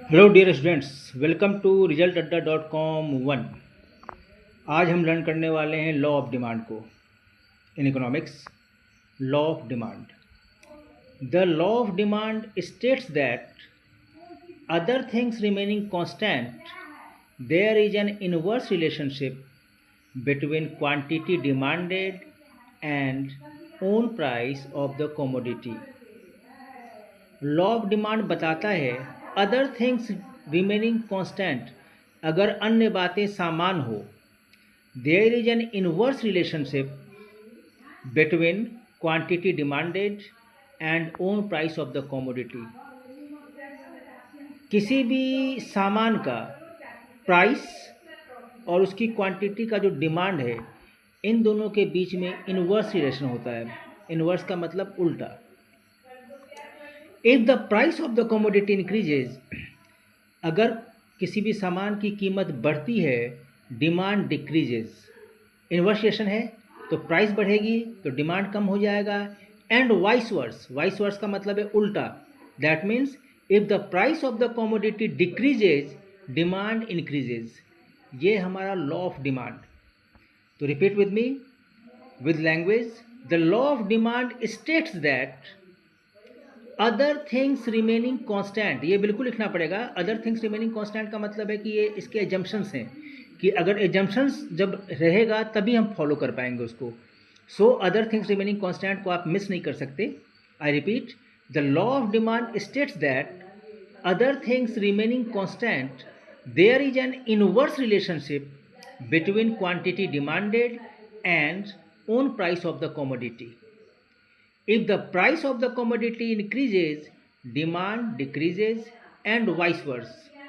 Hello dear students, welcome to resultadda.com 1। आज हम learn करने वाले हैं लॉ ऑफ डिमांड को in economics. Law of demand. The law of demand states that other things remaining constant there is an inverse relationship between quantity demanded and own price of the commodity. Law of demand बताता है other things remaining constant, अगर अन्य बातें समान हो, there is an inverse relationship between quantity demanded and own price of the commodity. किसी भी सामान का प्राइस और उसकी क्वांटिटी का जो डिमांड है, इन दोनों के बीच में इनवर्स रिलेशन होता है। इनवर्स का मतलब उल्टा। If the price of the commodity increases, अगर किसी भी सामान की कीमत बढ़ती है, डिमांड डिक्रीजेज। इनवर्स रिलेशन है तो प्राइस बढ़ेगी तो डिमांड कम हो जाएगा। And vice versa, vice versa का मतलब है उल्टा। That means if the price of the commodity decreases, demand increases. ये हमारा लॉ ऑफ डिमांड। तो repeat with me with language. The law of demand states that other things remaining constant, ये बिल्कुल लिखना पड़ेगा। अदर थिंग्स रिमेनिंग कांस्टेंट का मतलब है कि ये इसके एजम्पशंस हैं, कि अगर एजम्पशंस जब रहेगा तभी हम फॉलो कर पाएंगे उसको। So other things remaining constant को आप मिस नहीं कर सकते। I repeat, the law of demand states that other things remaining constant there is an inverse relationship between quantity demanded and own price of the commodity. If the price of the commodity increases, demand decreases and vice versa.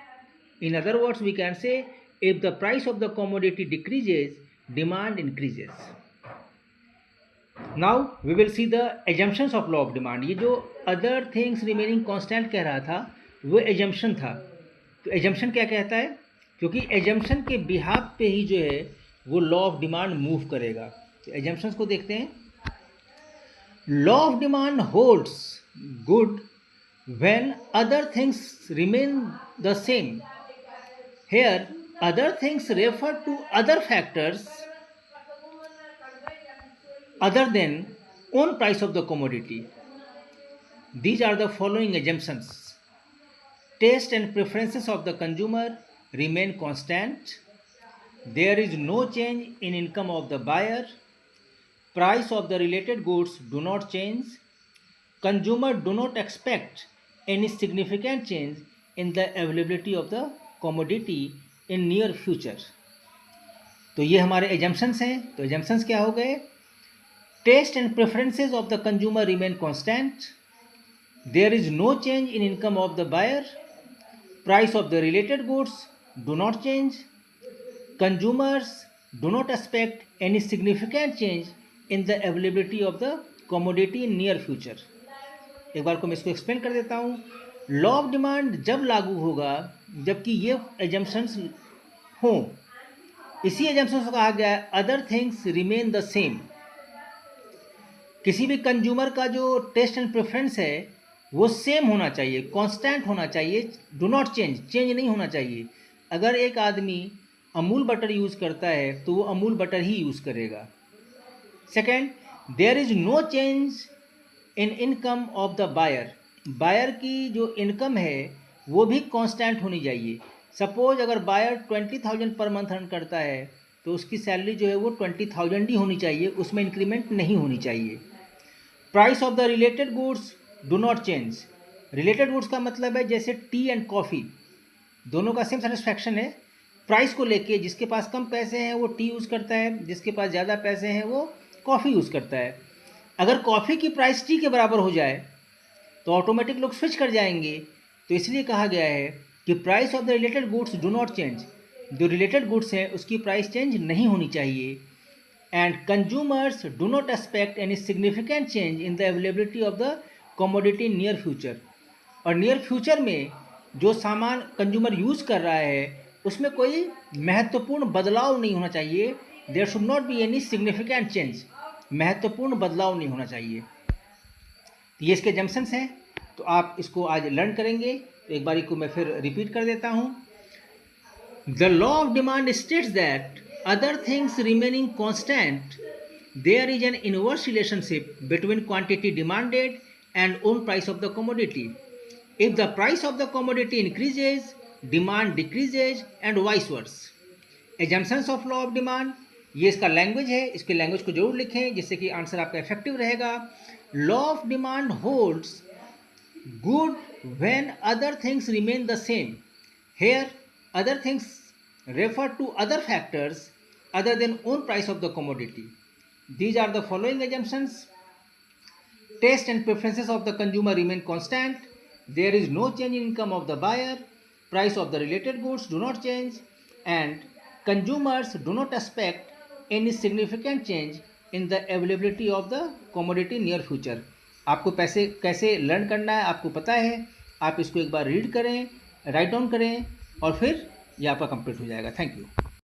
In other words, we can say if the price of the commodity decreases, demand increases. Now we will see the assumptions of law of demand. ये जो other things remaining constant कह रहा था वो assumption था। तो assumption क्या कहता है? क्योंकि assumption के बिहाफ पे ही जो है वो law of demand मूव करेगा। तो assumptions को देखते हैं। Law of demand holds good when other things remain the same. Here, other things refer to other factors other than own price of the commodity. These are the following assumptions. Taste and preferences of the consumer remain constant. There is no change in income of the buyer. Price of the related goods do not change. Consumer do not expect any significant change in the availability of the commodity in near future. तो ये हमारे assumptions हैं। तो assumptions क्या हो गए? Test and preferences of the consumer remain constant. There is no change in income of the buyer. Price of the related goods do not change. Consumers do not expect any significant change in the availability of the commodity in near future. एक बार को मैं इसको explain कर देता हूँ। Law of demand जब लागू होगा जबकि ये एजम्पशंस हों। इसी एजम्पशंस को कहा गया है other things remain the same. किसी भी कंज्यूमर का जो टेस्ट एंड प्रेफरेंस है वो सेम होना चाहिए, कांस्टेंट होना चाहिए, डू नॉट चेंज, चेंज नहीं होना चाहिए। अगर एक आदमी अमूल बटर यूज़ करता है तो वो अमूल बटर ही यूज़ करेगा। Second, there is no change in income of the buyer. Buyer की जो इनकम है वो भी कांस्टेंट होनी चाहिए। सपोज अगर बायर 20,000 पर मंथ अर्न करता है तो उसकी सैलरी जो है वो 20,000 ही होनी चाहिए, उसमें इंक्रीमेंट नहीं होनी चाहिए। Price of the related goods do not change. Related goods का मतलब है जैसे टी एंड कॉफ़ी, दोनों का सेम सेटिस्फैक्शन है प्राइस को लेके। जिसके पास कम पैसे हैं वो टी यूज़ करता है, जिसके पास ज़्यादा पैसे हैं वो कॉफ़ी यूज़ करता है। अगर कॉफ़ी की प्राइस टी के बराबर हो जाए तो ऑटोमेटिक लोग स्विच कर जाएंगे। तो इसलिए कहा गया है कि price of the related goods do not change. जो रिलेटेड गुड्स हैं उसकी प्राइस चेंज नहीं होनी चाहिए। And consumers do not expect any significant change in the availability of the commodity near future. और नियर फ्यूचर में जो सामान कंज्यूमर यूज़ कर रहा है उसमें कोई महत्वपूर्ण बदलाव नहीं होना चाहिए। There should not be any significant change, महत्वपूर्ण बदलाव नहीं होना चाहिए। ये इसके जंक्शंस हैं। तो आप इसको आज लर्न करेंगे। तो एक बारी को मैं फिर रिपीट कर देता हूँ. The law of demand states that other things remaining constant, there is an inverse relationship between quantity demanded and own price of the commodity. If the price of the commodity increases, demand decreases and vice versa. Assumptions of law of demand, ये इसका language है, इसके language को जरूर लिखें जिससे कि answer आपका इफेक्टिव रहेगा. Law of demand holds good when other things remain the same. Here, other things refer to other factors other than own price of the commodity. These are the following assumptions. Taste and preferences of the consumer remain constant. There is no change in income of the buyer. Price of the related goods do not change. And consumers do not expect any significant change in the availability of the commodity near future. आपको पैसे कैसे learn करना है आपको पता है. आप इसको एक बार रीड करें, राइट डाउन करें और फिर ये आपका कंप्लीट हो जाएगा. Thank you.